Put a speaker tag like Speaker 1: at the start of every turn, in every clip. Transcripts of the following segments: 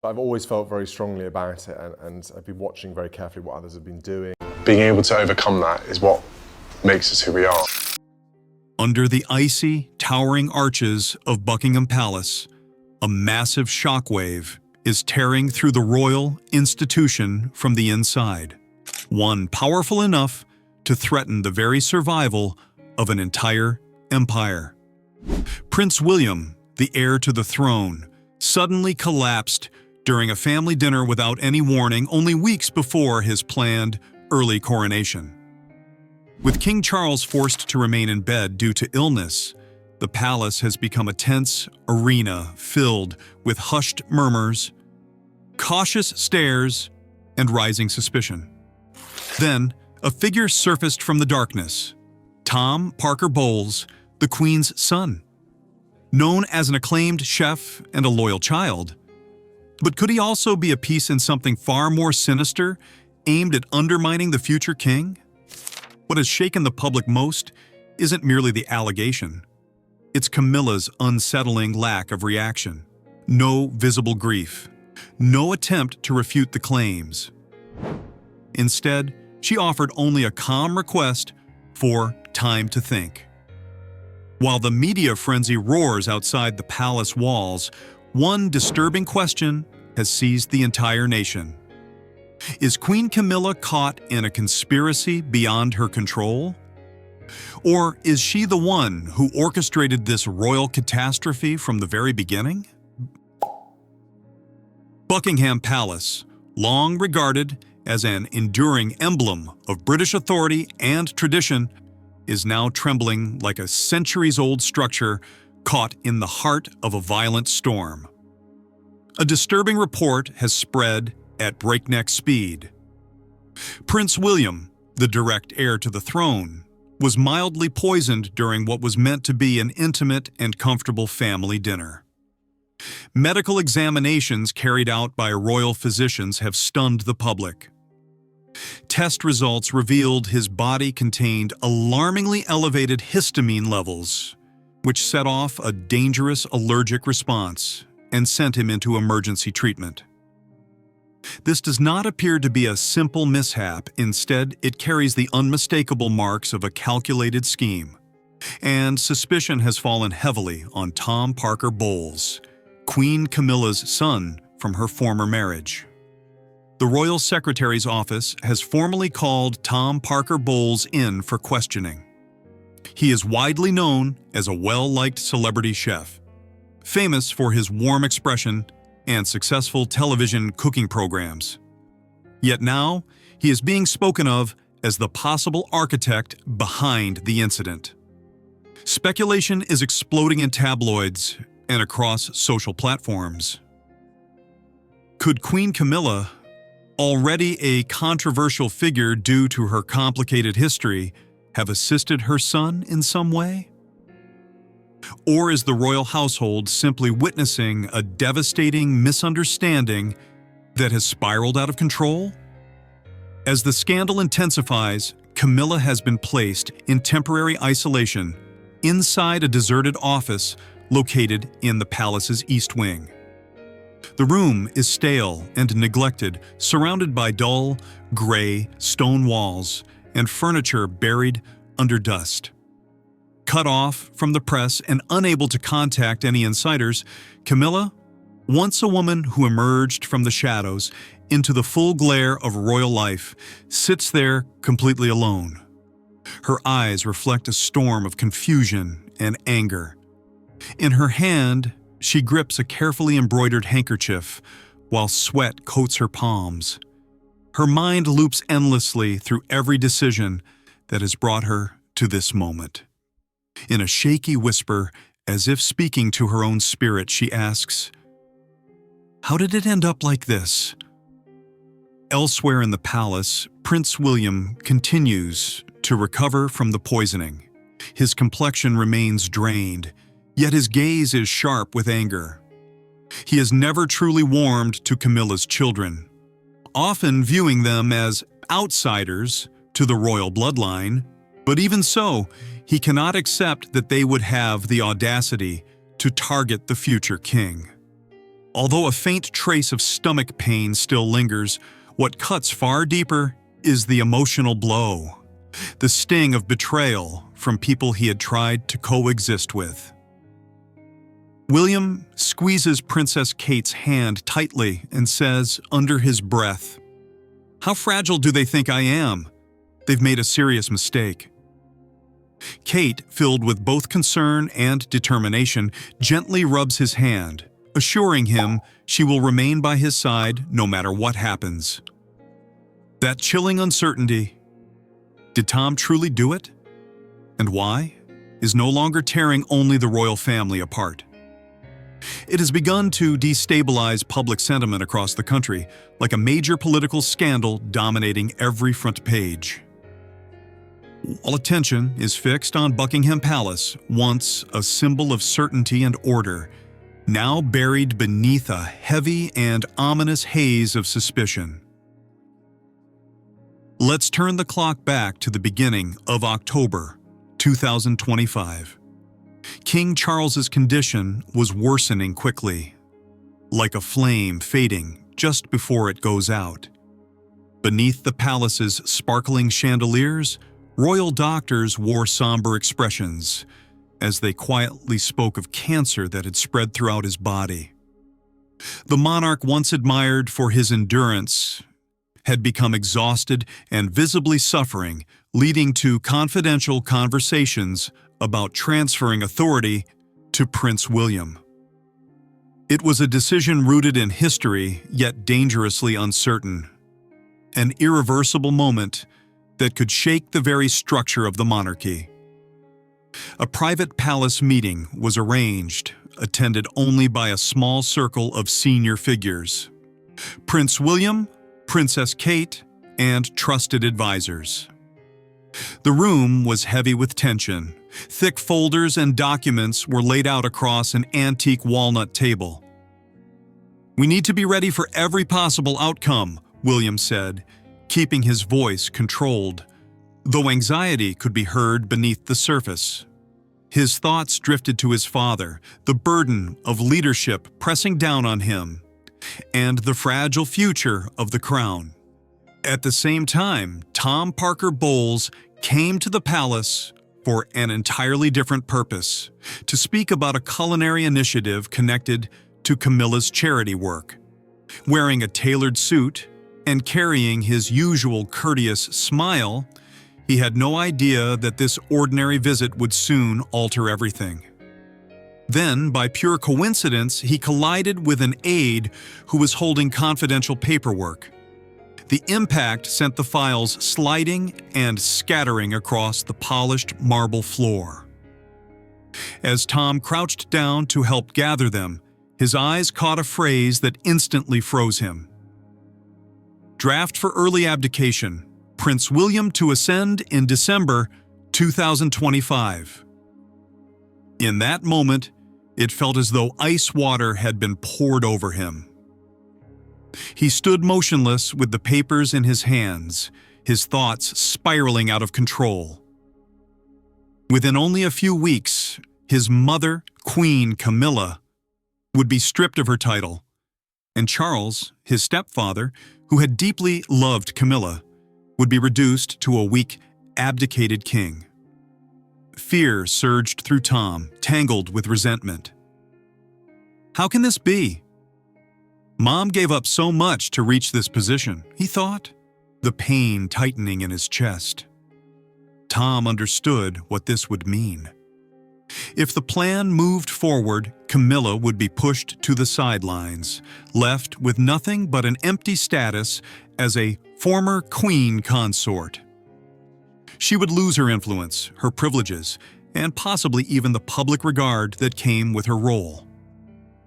Speaker 1: I've always felt very strongly about it, and I've been watching very carefully what others have been doing.
Speaker 2: Being able to overcome that is what makes us who we are.
Speaker 3: Under the icy, towering arches of Buckingham Palace, a massive shockwave is tearing through the royal institution from the inside, one powerful enough to threaten the very survival of an entire empire. Prince William, the heir to the throne, suddenly collapsed during a family dinner without any warning only weeks before his planned early coronation. With King Charles forced to remain in bed due to illness, the palace has become a tense arena filled with hushed murmurs, cautious stares, and rising suspicion. Then, a figure surfaced from the darkness, Tom Parker Bowles, the Queen's son. Known as an acclaimed chef and a loyal child, but could he also be a piece in something far more sinister, aimed at undermining the future king? What has shaken the public most isn't merely the allegation. It's Camilla's unsettling lack of reaction. No visible grief. No attempt to refute the claims. Instead, she offered only a calm request for time to think. While the media frenzy roars outside the palace walls, one disturbing question has seized the entire nation. Is Queen Camilla caught in a conspiracy beyond her control? Or is she the one who orchestrated this royal catastrophe from the very beginning? Buckingham Palace, long regarded as an enduring emblem of British authority and tradition, is now trembling like a centuries-old structure caught in the heart of a violent storm. A disturbing report has spread at breakneck speed. Prince William, the direct heir to the throne, was mildly poisoned during what was meant to be an intimate and comfortable family dinner. Medical examinations carried out by royal physicians have stunned the public. Test results revealed his body contained alarmingly elevated histamine levels, which set off a dangerous allergic response and sent him into emergency treatment. This does not appear to be a simple mishap. Instead, it carries the unmistakable marks of a calculated scheme. And suspicion has fallen heavily on Tom Parker Bowles, Queen Camilla's son from her former marriage. The Royal Secretary's office has formally called Tom Parker Bowles in for questioning. He is widely known as a well-liked celebrity chef, famous for his warm expression and successful television cooking programs. Yet now, he is being spoken of as the possible architect behind the incident. Speculation is exploding in tabloids and across social platforms. Could Queen Camilla, already a controversial figure due to her complicated history, have assisted her son in some way? Or is the royal household simply witnessing a devastating misunderstanding that has spiraled out of control? As the scandal intensifies, Camilla has been placed in temporary isolation inside a deserted office located in the palace's east wing. The room is stale and neglected, surrounded by dull, gray stone walls and furniture buried under dust. Cut off from the press and unable to contact any insiders, Camilla, once a woman who emerged from the shadows into the full glare of royal life, sits there completely alone. Her eyes reflect a storm of confusion and anger. In her hand, she grips a carefully embroidered handkerchief while sweat coats her palms. Her mind loops endlessly through every decision that has brought her to this moment. In a shaky whisper, as if speaking to her own spirit, she asks, "How did it end up like this?" Elsewhere in the palace, Prince William continues to recover from the poisoning. His complexion remains drained, yet his gaze is sharp with anger. He has never truly warmed to Camilla's children, often viewing them as outsiders to the royal bloodline, but even so, he cannot accept that they would have the audacity to target the future king. Although a faint trace of stomach pain still lingers, what cuts far deeper is the emotional blow, the sting of betrayal from people he had tried to coexist with. William squeezes Princess Kate's hand tightly and says, under his breath, "How fragile do they think I am? They've made a serious mistake." Kate, filled with both concern and determination, gently rubs his hand, assuring him she will remain by his side no matter what happens. That chilling uncertainty, did Tom truly do it? And why? Is no longer tearing only the royal family apart. It has begun to destabilize public sentiment across the country, like a major political scandal dominating every front page. All attention is fixed on Buckingham Palace, once a symbol of certainty and order, now buried beneath a heavy and ominous haze of suspicion. Let's turn the clock back to the beginning of October 2025. King Charles's condition was worsening quickly, like a flame fading just before it goes out. Beneath the palace's sparkling chandeliers, royal doctors wore somber expressions as they quietly spoke of cancer that had spread throughout his body. The monarch, once admired for his endurance, had become exhausted and visibly suffering, leading to confidential conversations about transferring authority to Prince William. It was a decision rooted in history, yet dangerously uncertain. An irreversible moment that could shake the very structure of the monarchy. A private palace meeting was arranged, attended only by a small circle of senior figures: Prince William, Princess Kate, and trusted advisors. The room was heavy with tension. Thick folders and documents were laid out across an antique walnut table. "We need to be ready for every possible outcome," William said, keeping his voice controlled, though anxiety could be heard beneath the surface. His thoughts drifted to his father, the burden of leadership pressing down on him, and the fragile future of the crown. At the same time, Tom Parker Bowles came to the palace for an entirely different purpose, to speak about a culinary initiative connected to Camilla's charity work. Wearing a tailored suit and carrying his usual courteous smile, he had no idea that this ordinary visit would soon alter everything. Then, by pure coincidence, he collided with an aide who was holding confidential paperwork. The impact sent the files sliding and scattering across the polished marble floor. As Tom crouched down to help gather them, his eyes caught a phrase that instantly froze him. "Draft for early abdication. Prince William to ascend in December 2025. In that moment, it felt as though ice water had been poured over him. He stood motionless with the papers in his hands, his thoughts spiraling out of control. Within only a few weeks, his mother, Queen Camilla, would be stripped of her title, and Charles, his stepfather, who had deeply loved Camilla, would be reduced to a weak, abdicated king. Fear surged through Tom, tangled with resentment. How can this be? Mom gave up so much to reach this position, he thought, the pain tightening in his chest. Tom understood what this would mean. If the plan moved forward, Camilla would be pushed to the sidelines, left with nothing but an empty status as a former queen consort. She would lose her influence, her privileges, and possibly even the public regard that came with her role.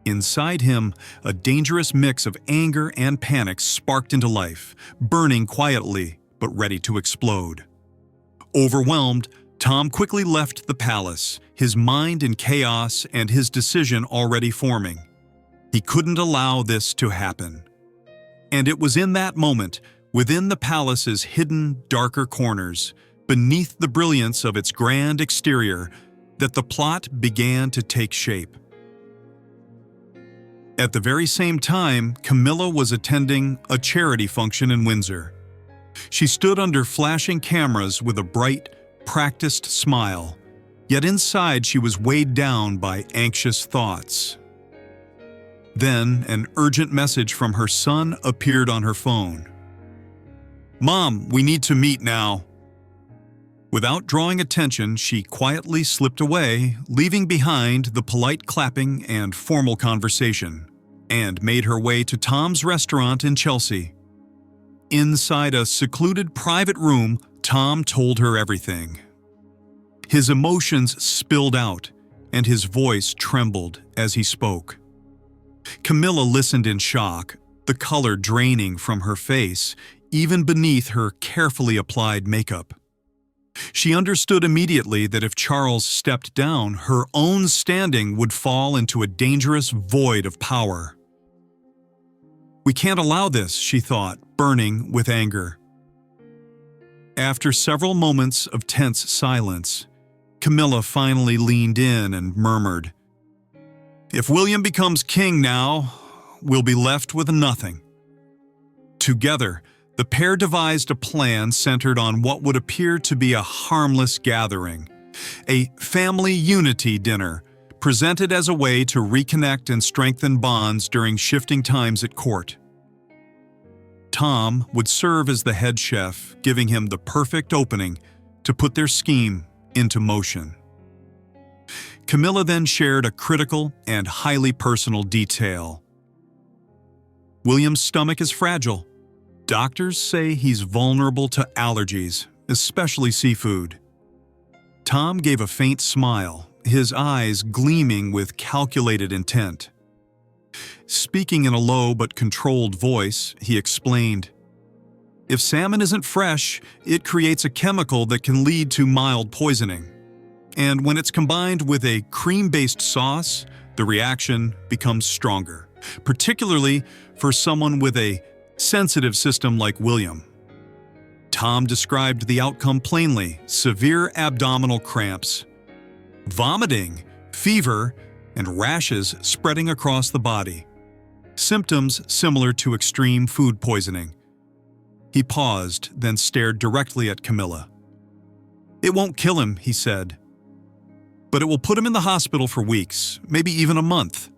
Speaker 3: Inside him, a dangerous mix of anger and panic sparked into life, burning quietly but ready to explode. Overwhelmed, Tom quickly left the palace, his mind in chaos and his decision already forming. He couldn't allow this to happen. And it was in that moment, within the palace's hidden, darker corners, beneath the brilliance of its grand exterior, that the plot began to take shape. At the very same time, Camilla was attending a charity function in Windsor. She stood under flashing cameras with a bright, practiced smile, yet inside she was weighed down by anxious thoughts. Then, an urgent message from her son appeared on her phone. "Mom, we need to meet now." Without drawing attention, she quietly slipped away, leaving behind the polite clapping and formal conversation, and made her way to Tom's restaurant in Chelsea. Inside a secluded private room, Tom told her everything. His emotions spilled out, and his voice trembled as he spoke. Camilla listened in shock, the color draining from her face, even beneath her carefully applied makeup. She understood immediately that if Charles stepped down, her own standing would fall into a dangerous void of power. "We can't allow this," she thought, burning with anger. After several moments of tense silence, Camilla finally leaned in and murmured, "If William becomes king now, we'll be left with nothing." Together, the pair devised a plan centered on what would appear to be a harmless gathering, a family unity dinner, presented as a way to reconnect and strengthen bonds during shifting times at court. Tom would serve as the head chef, giving him the perfect opening to put their scheme into motion. Camilla then shared a critical and highly personal detail. "William's stomach is fragile. Doctors say he's vulnerable to allergies, especially seafood." Tom gave a faint smile, his eyes gleaming with calculated intent. Speaking in a low but controlled voice, he explained, "If salmon isn't fresh, it creates a chemical that can lead to mild poisoning. And when it's combined with a cream-based sauce, the reaction becomes stronger, particularly for someone with a sensitive system like William." Tom described the outcome plainly: severe abdominal cramps, vomiting, fever, and rashes spreading across the body. Symptoms similar to extreme food poisoning. He paused, then stared directly at Camilla. "It won't kill him," he said, "but it will put him in the hospital for weeks, maybe even a month.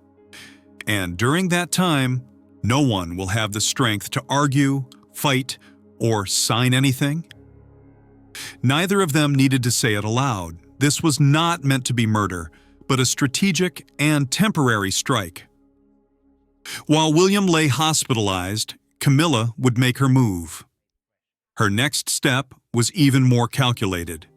Speaker 3: And during that time, no one will have the strength to argue, fight, or sign anything." Neither of them needed to say it aloud. This was not meant to be murder, but a strategic and temporary strike. While William lay hospitalized, Camilla would make her move. Her next step was even more calculated.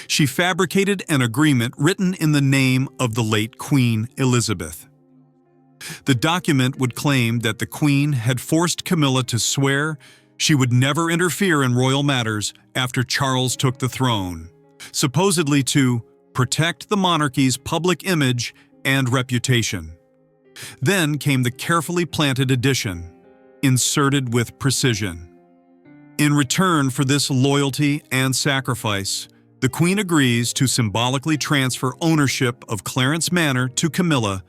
Speaker 3: She fabricated an agreement written in the name of the late Queen Elizabeth. The document would claim that the Queen had forced Camilla to swear she would never interfere in royal matters after Charles took the throne, supposedly to protect the monarchy's public image and reputation. Then came the carefully planted addition, inserted with precision. In return for this loyalty and sacrifice, the Queen agrees to symbolically transfer ownership of Clarence Manor to Camilla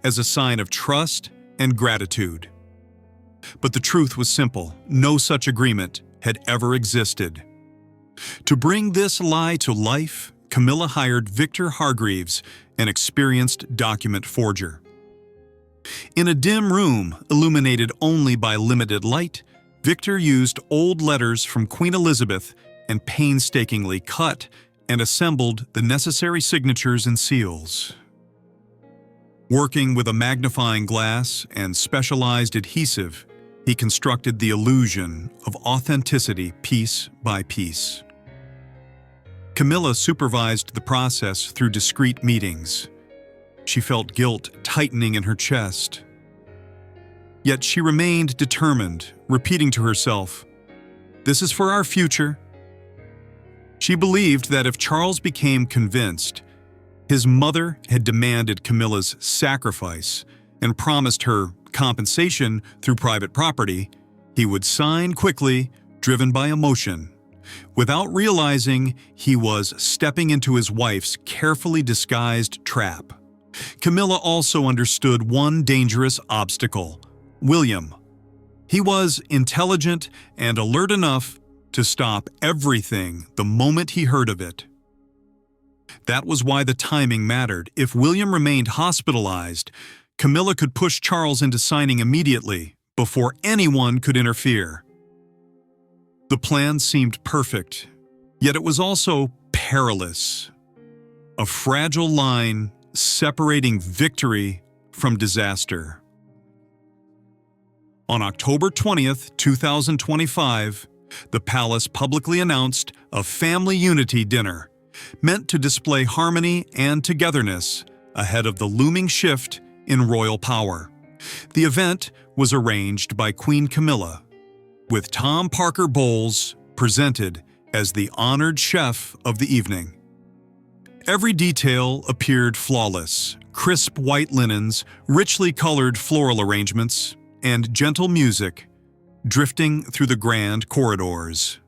Speaker 3: as a sign of trust and gratitude. But the truth was simple: no such agreement had ever existed. To bring this lie to life, Camilla hired Victor Hargreaves, an experienced document forger. In a dim room, illuminated only by limited light, Victor used old letters from Queen Elizabeth and painstakingly cut and assembled the necessary signatures and seals. Working with a magnifying glass and specialized adhesive, he constructed the illusion of authenticity piece by piece. Camilla supervised the process through discreet meetings. She felt guilt tightening in her chest. Yet she remained determined, repeating to herself, "This is for our future." She believed that if Charles became convinced, his mother had demanded Camilla's sacrifice and promised her compensation through private property, he would sign quickly, driven by emotion, without realizing he was stepping into his wife's carefully disguised trap. Camilla also understood one dangerous obstacle: William. He was intelligent and alert enough to stop everything the moment he heard of it. That was why the timing mattered. If William remained hospitalized, Camilla could push Charles into signing immediately, before anyone could interfere. The plan seemed perfect, yet it was also perilous. A fragile line separating victory from disaster. On October 20th, 2025, the palace publicly announced a family unity dinner meant to display harmony and togetherness ahead of the looming shift in royal power. The event was arranged by Queen Camilla, with Tom Parker Bowles presented as the honored chef of the evening. Every detail appeared flawless: crisp white linens, richly colored floral arrangements, and gentle music drifting through the grand corridors.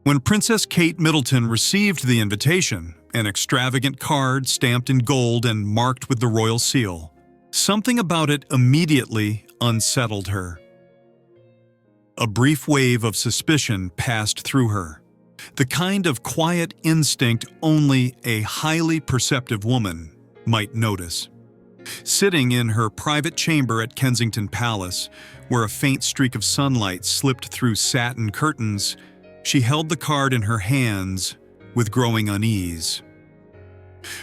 Speaker 3: When Princess Kate Middleton received the invitation, an extravagant card stamped in gold and marked with the royal seal, something about it immediately unsettled her. A brief wave of suspicion passed through her, the kind of quiet instinct only a highly perceptive woman might notice. Sitting in her private chamber at Kensington Palace, where a faint streak of sunlight slipped through satin curtains, she held the card in her hands with growing unease.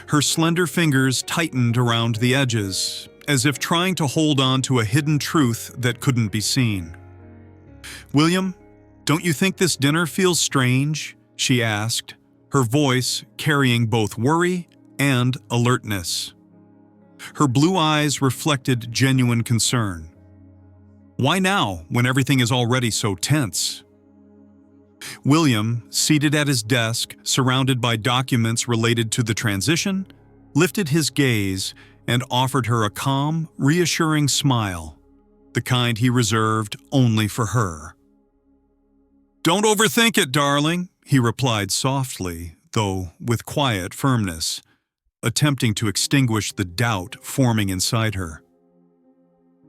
Speaker 3: Her slender fingers tightened around the edges, as if trying to hold on to a hidden truth that couldn't be seen. "William, don't you think this dinner feels strange?" she asked, her voice carrying both worry and alertness. Her blue eyes reflected genuine concern. "Why now, when everything is already so tense?" William, seated at his desk, surrounded by documents related to the transition, lifted his gaze and offered her a calm, reassuring smile, the kind he reserved only for her. "Don't overthink it, darling," he replied softly, though with quiet firmness, attempting to extinguish the doubt forming inside her.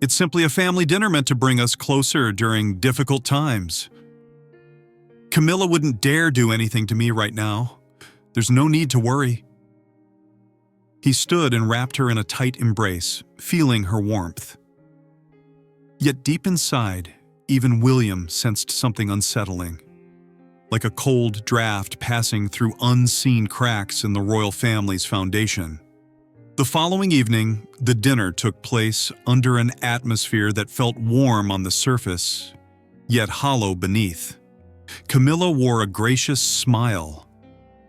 Speaker 3: "It's simply a family dinner meant to bring us closer during difficult times. Camilla wouldn't dare do anything to me right now. There's no need to worry." He stood and wrapped her in a tight embrace, feeling her warmth. Yet deep inside, even William sensed something unsettling, like a cold draft passing through unseen cracks in the royal family's foundation. The following evening, the dinner took place under an atmosphere that felt warm on the surface, yet hollow beneath. Camilla wore a gracious smile,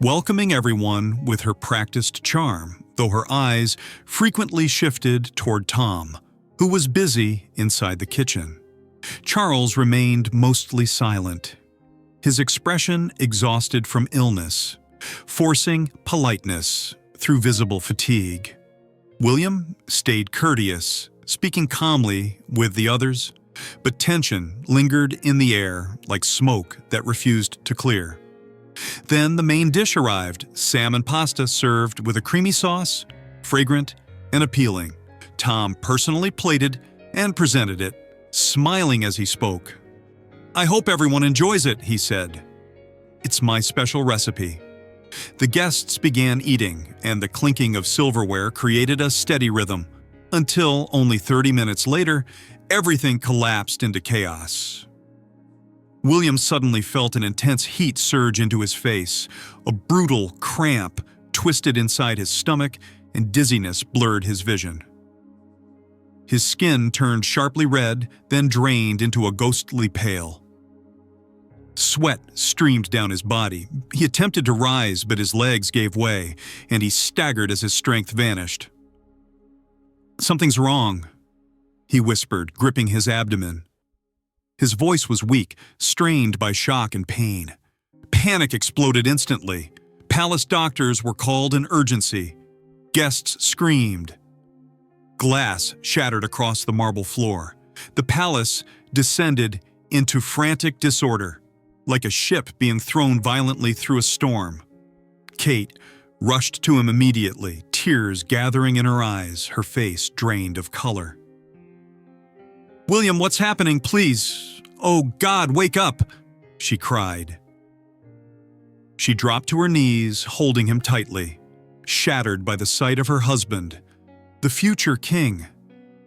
Speaker 3: welcoming everyone with her practiced charm, though her eyes frequently shifted toward Tom, who was busy inside the kitchen. Charles remained mostly silent, his expression exhausted from illness, forcing politeness through visible fatigue. William stayed courteous, speaking calmly with the others, but tension lingered in the air like smoke that refused to clear. Then the main dish arrived, salmon pasta served with a creamy sauce, fragrant and appealing. Tom personally plated and presented it, smiling as he spoke. "I hope everyone enjoys it," he said. "It's my special recipe." The guests began eating, and the clinking of silverware created a steady rhythm, until only 30 minutes later, everything collapsed into chaos. William suddenly felt an intense heat surge into his face. A brutal cramp twisted inside his stomach, and dizziness blurred his vision. His skin turned sharply red, then drained into a ghostly pale. Sweat streamed down his body. He attempted to rise, but his legs gave way, and he staggered as his strength vanished. "Something's wrong," he whispered, gripping his abdomen. His voice was weak, strained by shock and pain. Panic exploded instantly. Palace doctors were called in urgency. Guests screamed. Glass shattered across the marble floor. The palace descended into frantic disorder, like a ship being thrown violently through a storm. Kate rushed to him immediately, tears gathering in her eyes, her face drained of color. "William, what's happening? Please! Oh, God, wake up!" she cried. She dropped to her knees, holding him tightly, shattered by the sight of her husband, the future king,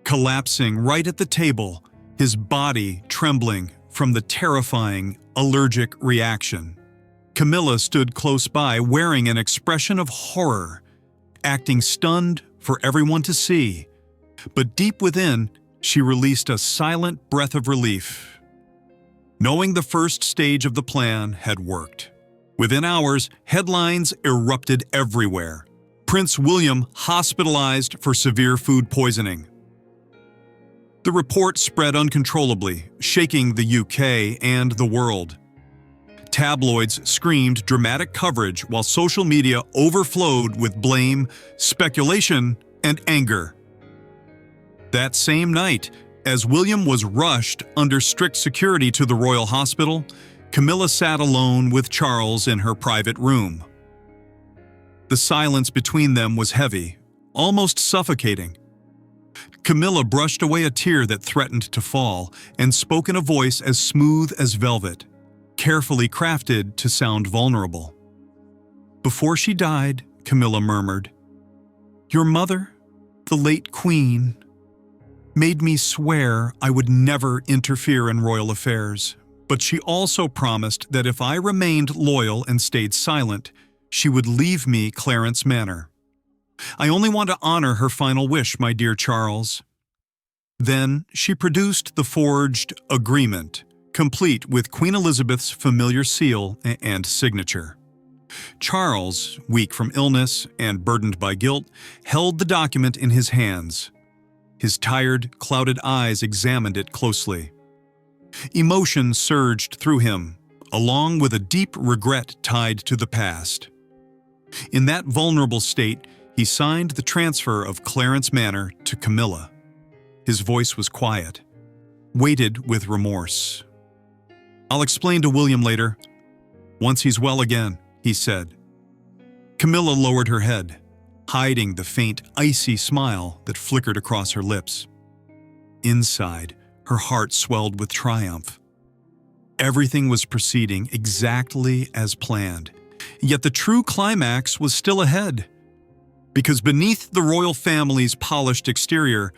Speaker 3: collapsing right at the table, his body trembling from the terrifying allergic reaction. Camilla stood close by, wearing an expression of horror, acting stunned for everyone to see. But deep within, she released a silent breath of relief, knowing the first stage of the plan had worked. Within hours, headlines erupted everywhere. Prince William hospitalized for severe food poisoning. The report spread uncontrollably, shaking the UK and the world. Tabloids screamed dramatic coverage while social media overflowed with blame, speculation, and anger. That same night, as William was rushed under strict security to the Royal Hospital, Camilla sat alone with Charles in her private room. The silence between them was heavy, almost suffocating. Camilla brushed away a tear that threatened to fall and spoke in a voice as smooth as velvet, carefully crafted to sound vulnerable. "Before she died," Camilla murmured, "your mother, the late Queen, made me swear I would never interfere in royal affairs, but she also promised that if I remained loyal and stayed silent, she would leave me Clarence Manor. I only want to honor her final wish, my dear Charles." Then she produced the forged agreement, complete with Queen Elizabeth's familiar seal and signature. Charles, weak from illness and burdened by guilt, held the document in his hands. His tired, clouded eyes examined it closely. Emotion surged through him, along with a deep regret tied to the past. In that vulnerable state, he signed the transfer of Clarence Manor to Camilla. His voice was quiet, weighted with remorse. "I'll explain to William later, once he's well again," he said. Camilla lowered her head, hiding the faint, icy smile that flickered across her lips. Inside, her heart swelled with triumph. Everything was proceeding exactly as planned, yet the true climax was still ahead. Because beneath the royal family's polished exterior,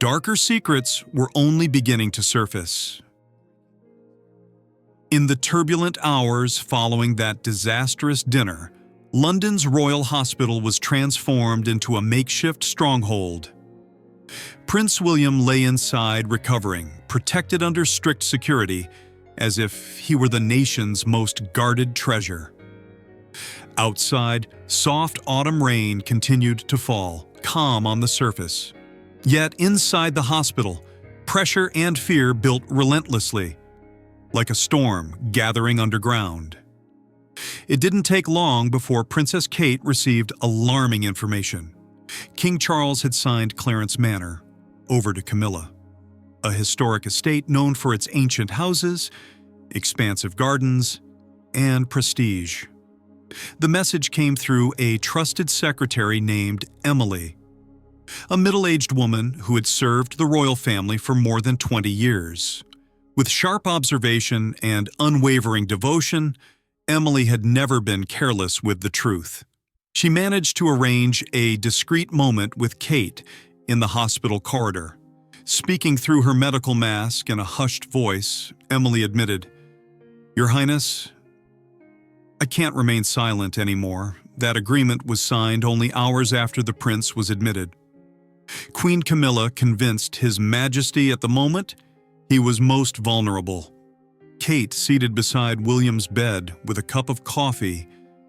Speaker 3: darker secrets were only beginning to surface. In the turbulent hours following that disastrous dinner, London's Royal Hospital was transformed into a makeshift stronghold. Prince William lay inside recovering, protected under strict security, as if he were the nation's most guarded treasure. Outside, soft autumn rain continued to fall, calm on the surface. Yet inside the hospital, pressure and fear built relentlessly, like a storm gathering underground. It didn't take long before Princess Kate received alarming information. King Charles had signed Clarence Manor over to Camilla, a historic estate known for its ancient houses, expansive gardens, and prestige. The message came through a trusted secretary named Emily, a middle-aged woman who had served the royal family for more than 20 years. With sharp observation and unwavering devotion, Emily had never been careless with the truth. She managed to arrange a discreet moment with Kate in the hospital corridor. Speaking through her medical mask in a hushed voice, Emily admitted, "Your Highness, I can't remain silent anymore. That agreement was signed only hours after the prince was admitted. Queen Camilla convinced His Majesty at the moment he was most vulnerable." Kate, seated beside William's bed with a cup of coffee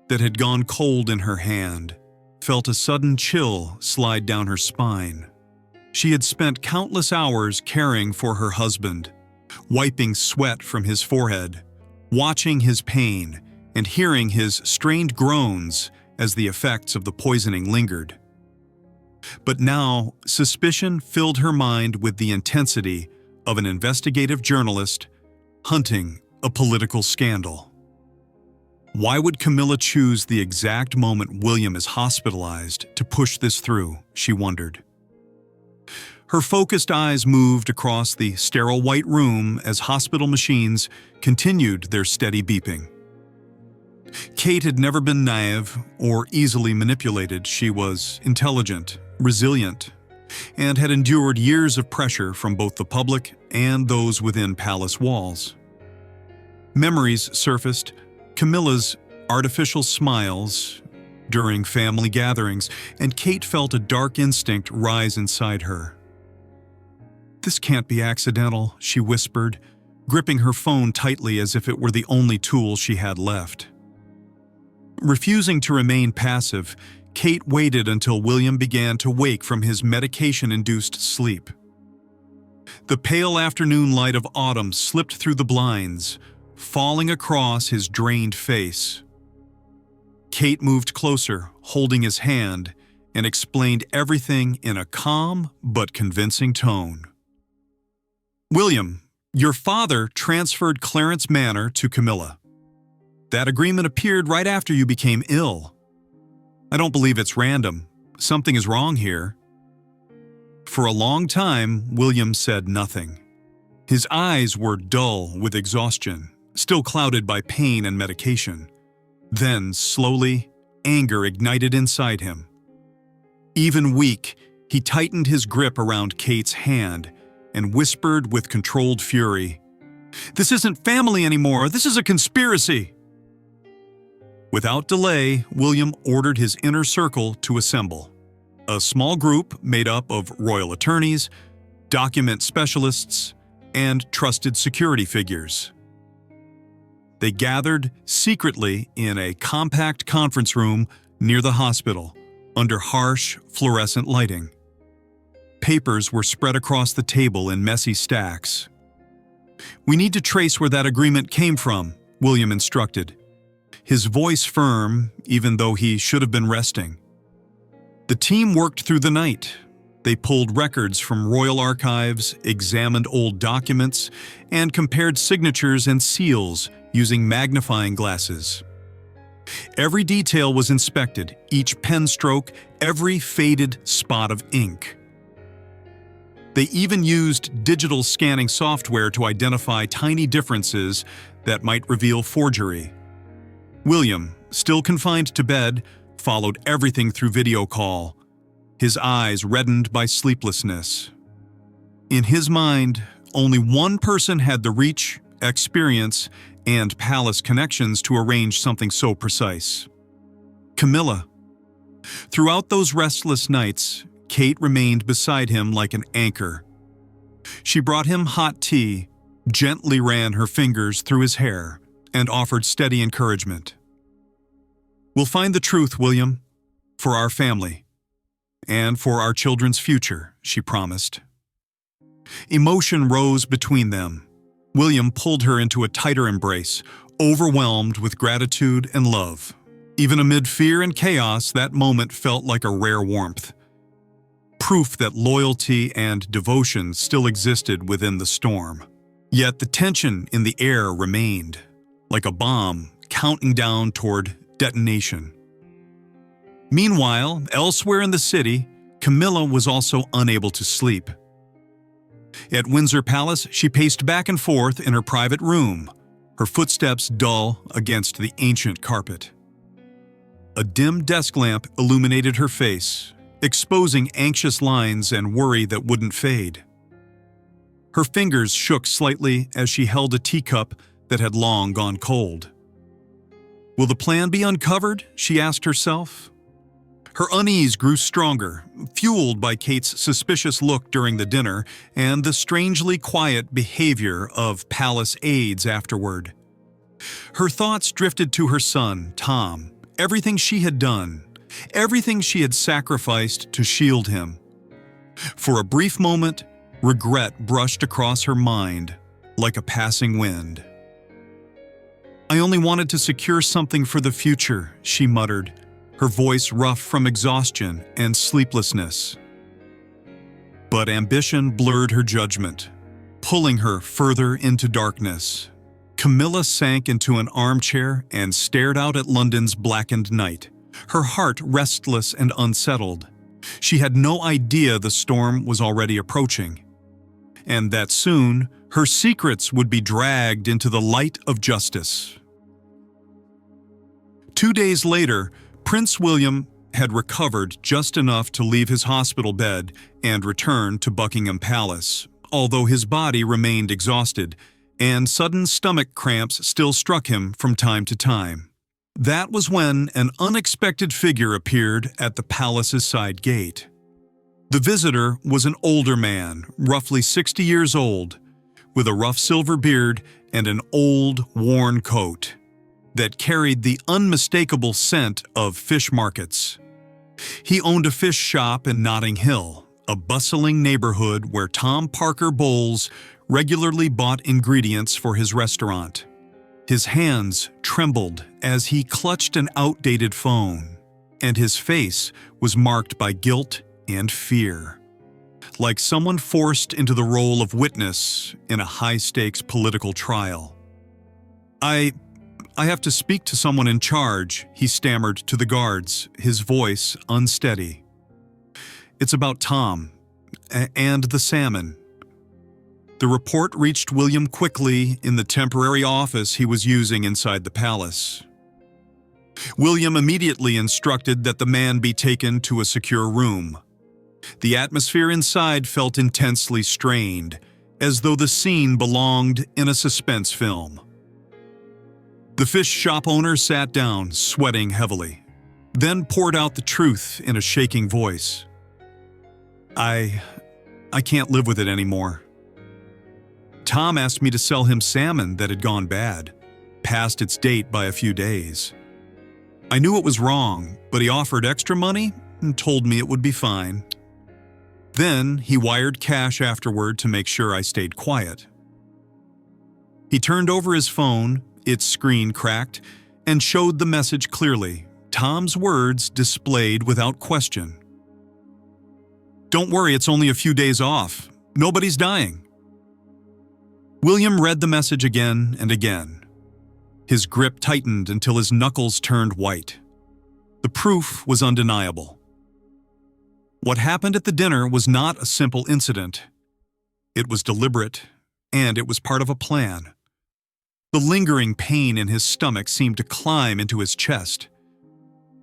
Speaker 3: that had gone cold in her hand, felt a sudden chill slide down her spine. She had spent countless hours caring for her husband, wiping sweat from his forehead, watching his pain, and hearing his strained groans as the effects of the poisoning lingered. But now, suspicion filled her mind with the intensity of an investigative journalist hunting a political scandal. Why would Camilla choose the exact moment William is hospitalized to push this through, she wondered. Her focused eyes moved across the sterile white room as hospital machines continued their steady beeping. Kate had never been naive or easily manipulated. She was intelligent, resilient, and had endured years of pressure from both the public and those within palace walls. Memories surfaced, Camilla's artificial smiles during family gatherings, and Kate felt a dark instinct rise inside her. "This can't be accidental," she whispered, gripping her phone tightly as if it were the only tool she had left. Refusing to remain passive, Kate waited until William began to wake from his medication-induced sleep. The pale afternoon light of autumn slipped through the blinds, falling across his drained face. Kate moved closer, holding his hand, and explained everything in a calm but convincing tone. "William, your father transferred Clarence Manor to Camilla. That agreement appeared right after you became ill. I don't believe it's random. Something is wrong here." For a long time, William said nothing. His eyes were dull with exhaustion, still clouded by pain and medication. Then, slowly, anger ignited inside him. Even weak, he tightened his grip around Kate's hand and whispered with controlled fury, "This isn't family anymore. This is a conspiracy." Without delay, William ordered his inner circle to assemble. A small group made up of royal attorneys, document specialists, and trusted security figures. They gathered secretly in a compact conference room near the hospital, under harsh fluorescent lighting. Papers were spread across the table in messy stacks. "We need to trace where that agreement came from," William instructed, his voice firm even though he should have been resting. The team worked through the night. They pulled records from royal archives, examined old documents, and compared signatures and seals using magnifying glasses. Every detail was inspected, each pen stroke, every faded spot of ink. They even used digital scanning software to identify tiny differences that might reveal forgery. William, still confined to bed, followed everything through video call, his eyes reddened by sleeplessness. In his mind, only one person had the reach, experience, and palace connections to arrange something so precise: Camilla. Throughout those restless nights, Kate remained beside him like an anchor. She brought him hot tea, gently ran her fingers through his hair, and offered steady encouragement. "We'll find the truth, William, for our family, and for our children's future," she promised. Emotion rose between them. William pulled her into a tighter embrace, overwhelmed with gratitude and love. Even amid fear and chaos, that moment felt like a rare warmth. Proof that loyalty and devotion still existed within the storm. Yet the tension in the air remained, like a bomb counting down toward detonation. Meanwhile, elsewhere in the city, Camilla was also unable to sleep. At Windsor Palace, she paced back and forth in her private room, her footsteps dull against the ancient carpet. A dim desk lamp illuminated her face, exposing anxious lines and worry that wouldn't fade. Her fingers shook slightly as she held a teacup that had long gone cold. "Will the plan be uncovered?" she asked herself. Her unease grew stronger, fueled by Kate's suspicious look during the dinner and the strangely quiet behavior of palace aides afterward. Her thoughts drifted to her son, Tom, everything she had done, everything she had sacrificed to shield him. For a brief moment, regret brushed across her mind like a passing wind. "I only wanted to secure something for the future," she muttered, her voice rough from exhaustion and sleeplessness. But ambition blurred her judgment, pulling her further into darkness. Camilla sank into an armchair and stared out at London's blackened night, her heart restless and unsettled. She had no idea the storm was already approaching, and that soon her secrets would be dragged into the light of justice. 2 days later, Prince William had recovered just enough to leave his hospital bed and return to Buckingham Palace, although his body remained exhausted, and sudden stomach cramps still struck him from time to time. That was when an unexpected figure appeared at the palace's side gate. The visitor was an older man, roughly 60 years old, with a rough silver beard and an old, worn coat that carried the unmistakable scent of fish markets. He owned a fish shop in Notting Hill, a bustling neighborhood where Tom Parker Bowles regularly bought ingredients for his restaurant. His hands trembled as he clutched an outdated phone, and his face was marked by guilt and fear, like someone forced into the role of witness in a high-stakes political trial. I have to speak to someone in charge," he stammered to the guards, his voice unsteady. "It's about Tom and the salmon." The report reached William quickly in the temporary office he was using inside the palace. William immediately instructed that the man be taken to a secure room. The atmosphere inside felt intensely strained, as though the scene belonged in a suspense film. The fish shop owner sat down, sweating heavily, then poured out the truth in a shaking voice. I can't live with it anymore. Tom asked me to sell him salmon that had gone bad, past its date by a few days. I knew it was wrong, but he offered extra money and told me it would be fine. Then he wired cash afterward to make sure I stayed quiet. He turned over his phone, its screen cracked, and showed the message clearly, Tom's words displayed without question. "Don't worry, it's only a few days off. Nobody's dying." William read the message again and again. His grip tightened until his knuckles turned white. The proof was undeniable. What happened at the dinner was not a simple incident. It was deliberate, and it was part of a plan. The lingering pain in his stomach seemed to climb into his chest,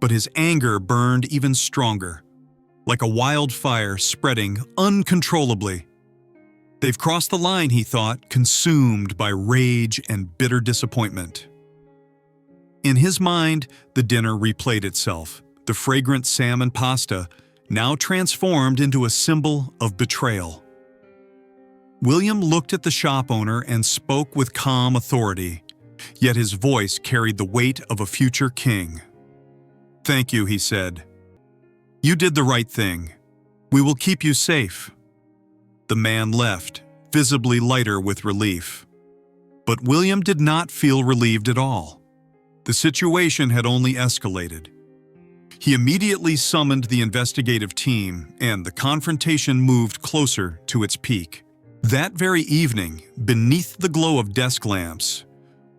Speaker 3: but his anger burned even stronger, like a wildfire spreading uncontrollably. They've crossed the line, he thought, consumed by rage and bitter disappointment. In his mind, the dinner replayed itself, the fragrant salmon pasta now transformed into a symbol of betrayal. William looked at the shop owner and spoke with calm authority, yet his voice carried the weight of a future king. "Thank you," he said. "You did the right thing. We will keep you safe." The man left, visibly lighter with relief. But William did not feel relieved at all. The situation had only escalated. He immediately summoned the investigative team, and the confrontation moved closer to its peak. That very evening, beneath the glow of desk lamps,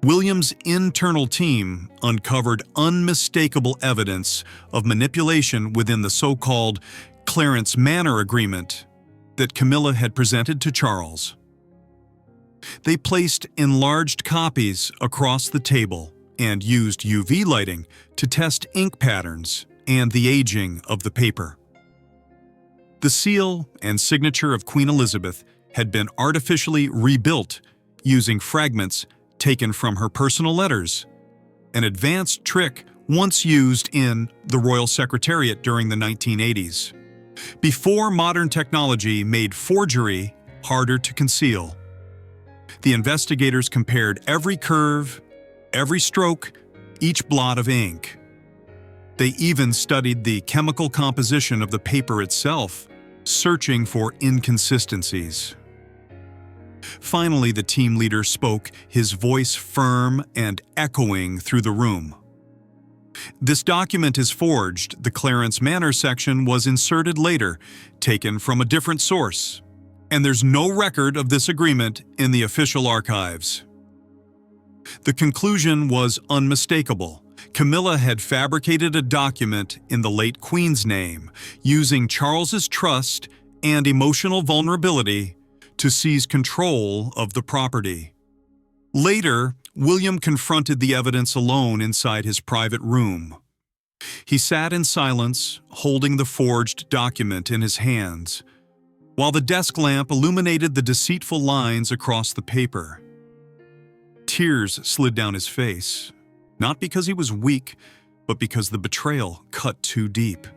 Speaker 3: William's internal team uncovered unmistakable evidence of manipulation within the so-called Clarence Manor Agreement that Camilla had presented to Charles. They placed enlarged copies across the table and used UV lighting to test ink patterns and the aging of the paper. The seal and signature of Queen Elizabeth had been artificially rebuilt using fragments taken from her personal letters, an advanced trick once used in the Royal Secretariat during the 1980s, before modern technology made forgery harder to conceal. The investigators compared every curve, every stroke, each blot of ink. They even studied the chemical composition of the paper itself, searching for inconsistencies. Finally, the team leader spoke, his voice firm and echoing through the room. "This document is forged. The Clarence Manor section was inserted later, taken from a different source, and there's no record of this agreement in the official archives." The conclusion was unmistakable. Camilla had fabricated a document in the late Queen's name, using Charles's trust and emotional vulnerability to seize control of the property. Later, William confronted the evidence alone inside his private room. He sat in silence, holding the forged document in his hands, while the desk lamp illuminated the deceitful lines across the paper. Tears slid down his face, not because he was weak, but because the betrayal cut too deep.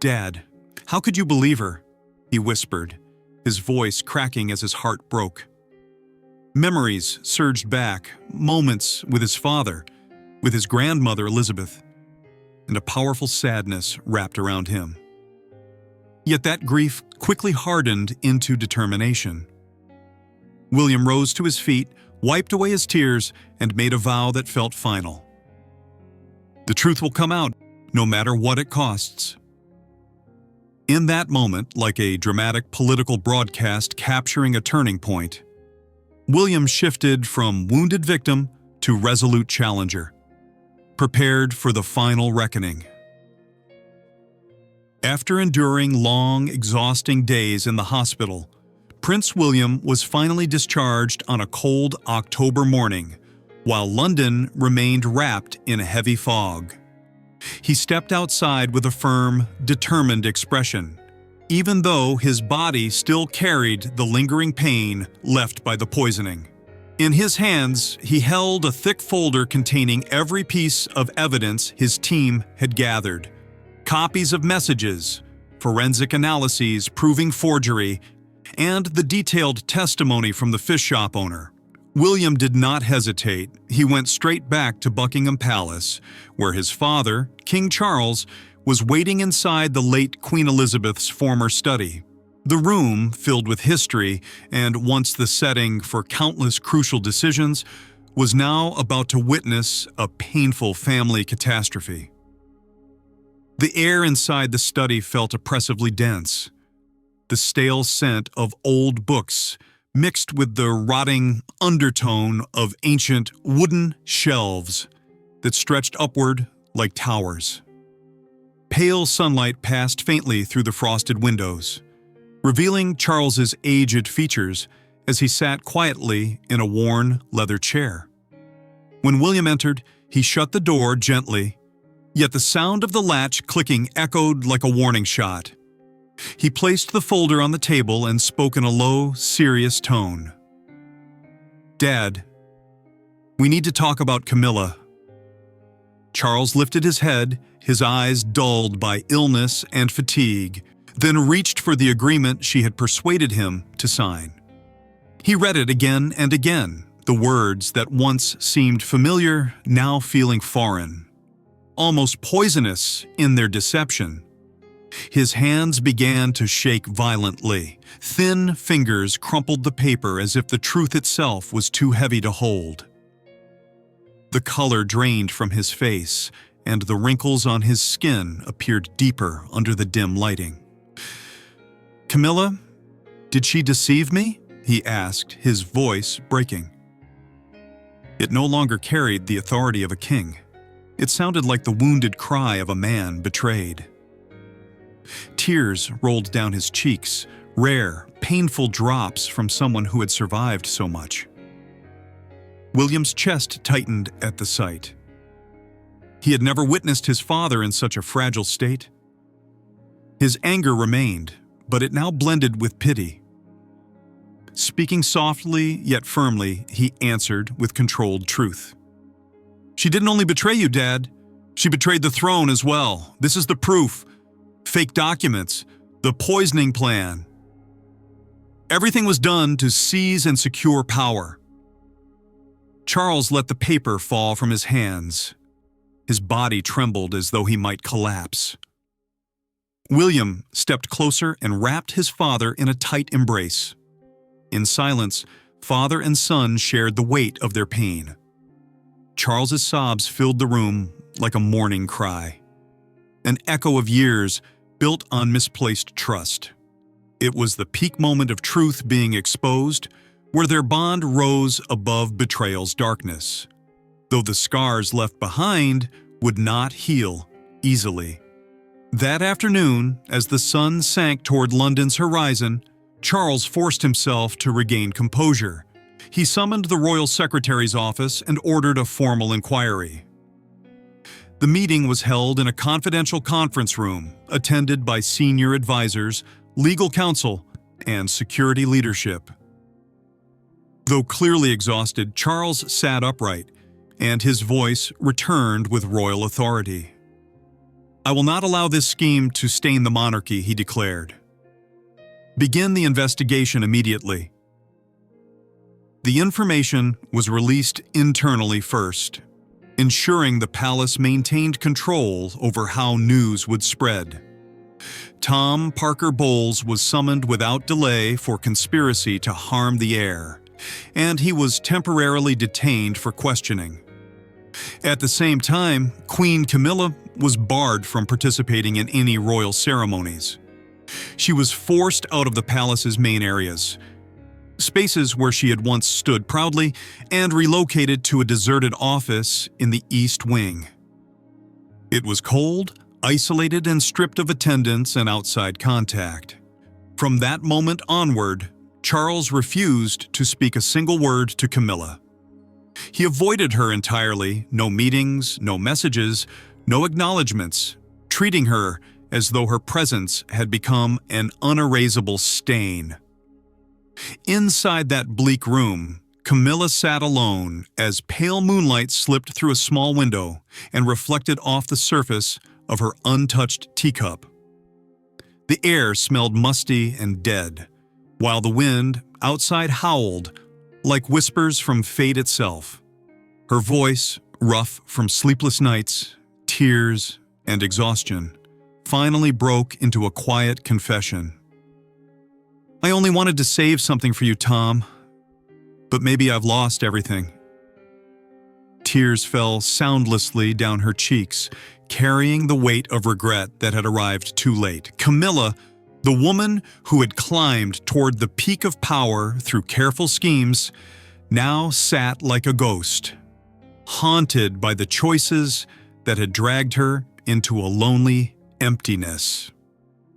Speaker 3: "Dad, how could you believe her?" he whispered, his voice cracking as his heart broke. Memories surged back, moments with his father, with his grandmother Elizabeth, and a powerful sadness wrapped around him. Yet that grief quickly hardened into determination. William rose to his feet, wiped away his tears, and made a vow that felt final. The truth will come out, no matter what it costs. In that moment, like a dramatic political broadcast capturing a turning point, William shifted from wounded victim to resolute challenger, prepared for the final reckoning. After enduring long, exhausting days in the hospital, Prince William was finally discharged on a cold October morning, while London remained wrapped in a heavy fog. He stepped outside with a firm, determined expression, even though his body still carried the lingering pain left by the poisoning. In his hands, he held a thick folder containing every piece of evidence his team had gathered. Copies of messages, forensic analyses proving forgery, and the detailed testimony from the fish shop owner. William did not hesitate. He went straight back to Buckingham Palace, where his father, King Charles, was waiting inside the late Queen Elizabeth's former study. The room, filled with history and once the setting for countless crucial decisions, was now about to witness a painful family catastrophe. The air inside the study felt oppressively dense. The stale scent of old books mixed with the rotting undertone of ancient wooden shelves that stretched upward like towers. Pale sunlight passed faintly through the frosted windows, revealing Charles's aged features as he sat quietly in a worn leather chair. When William entered, he shut the door gently, yet the sound of the latch clicking echoed like a warning shot. He placed the folder on the table and spoke in a low, serious tone. "Dad, we need to talk about Camilla." Charles lifted his head, his eyes dulled by illness and fatigue, then reached for the agreement she had persuaded him to sign. He read it again and again, the words that once seemed familiar now feeling foreign, almost poisonous in their deception. His hands began to shake violently. Thin fingers crumpled the paper as if the truth itself was too heavy to hold. The color drained from his face, and the wrinkles on his skin appeared deeper under the dim lighting. "Camilla, did she deceive me?" he asked, his voice breaking. It no longer carried the authority of a king. It sounded like the wounded cry of a man betrayed. Tears rolled down his cheeks, rare, painful drops from someone who had survived so much. William's chest tightened at the sight. He had never witnessed his father in such a fragile state. His anger remained, but it now blended with pity. Speaking softly yet firmly, he answered with controlled truth. "She didn't only betray you, Dad. She betrayed the throne as well. This is the proof. Fake documents, the poisoning plan. Everything was done to seize and secure power." Charles let the paper fall from his hands. His body trembled as though he might collapse. William stepped closer and wrapped his father in a tight embrace. In silence, father and son shared the weight of their pain. Charles's sobs filled the room like a mourning cry, an echo of years built on misplaced trust. It was the peak moment of truth being exposed, where their bond rose above betrayal's darkness, though the scars left behind would not heal easily. That afternoon, as the sun sank toward London's horizon, Charles forced himself to regain composure. He summoned the royal secretary's office and ordered a formal inquiry. The meeting was held in a confidential conference room, attended by senior advisors, legal counsel, and security leadership. Though clearly exhausted, Charles sat upright, and his voice returned with royal authority. "I will not allow this scheme to stain the monarchy," he declared. "Begin the investigation immediately." The information was released internally first, ensuring the palace maintained control over how news would spread. Tom Parker Bowles was summoned without delay for conspiracy to harm the heir, and he was temporarily detained for questioning. At the same time, Queen Camilla was barred from participating in any royal ceremonies. She was forced out of the palace's main areas, spaces where she had once stood proudly, and relocated to a deserted office in the East Wing. It was cold, isolated, and stripped of attendance and outside contact. From that moment onward, Charles refused to speak a single word to Camilla. He avoided her entirely, no meetings, no messages, no acknowledgements, treating her as though her presence had become an unerasable stain. Inside that bleak room, Camilla sat alone as pale moonlight slipped through a small window and reflected off the surface of her untouched teacup. The air smelled musty and dead, while the wind outside howled like whispers from fate itself. Her voice, rough from sleepless nights, tears, and exhaustion, finally broke into a quiet confession. "I only wanted to save something for you, Tom, but maybe I've lost everything." Tears fell soundlessly down her cheeks, carrying the weight of regret that had arrived too late. Camilla, the woman who had climbed toward the peak of power through careful schemes, now sat like a ghost, haunted by the choices that had dragged her into a lonely emptiness.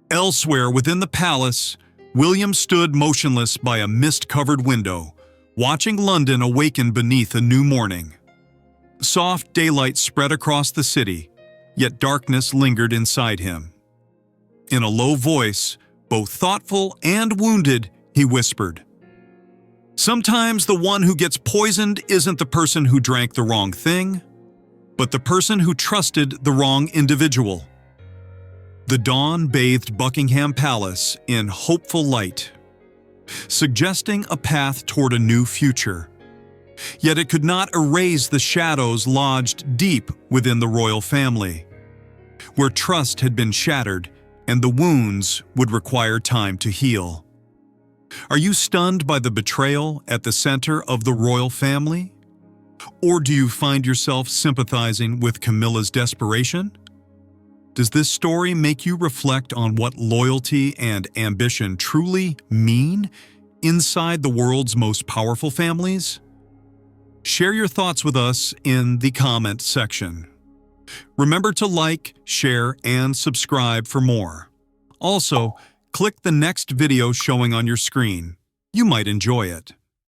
Speaker 3: Elsewhere within the palace, William stood motionless by a mist-covered window, watching London awaken beneath a new morning. Soft daylight spread across the city, yet darkness lingered inside him. In a low voice, both thoughtful and wounded, he whispered, "Sometimes the one who gets poisoned isn't the person who drank the wrong thing, but the person who trusted the wrong individual." The dawn bathed Buckingham Palace in hopeful light, suggesting a path toward a new future. Yet it could not erase the shadows lodged deep within the royal family, where trust had been shattered and the wounds would require time to heal. Are you stunned by the betrayal at the center of the royal family? Or do you find yourself sympathizing with Camilla's desperation? Does this story make you reflect on what loyalty and ambition truly mean inside the world's most powerful families? Share your thoughts with us in the comment section. Remember to like, share, and subscribe for more. Also, click the next video showing on your screen. You might enjoy it.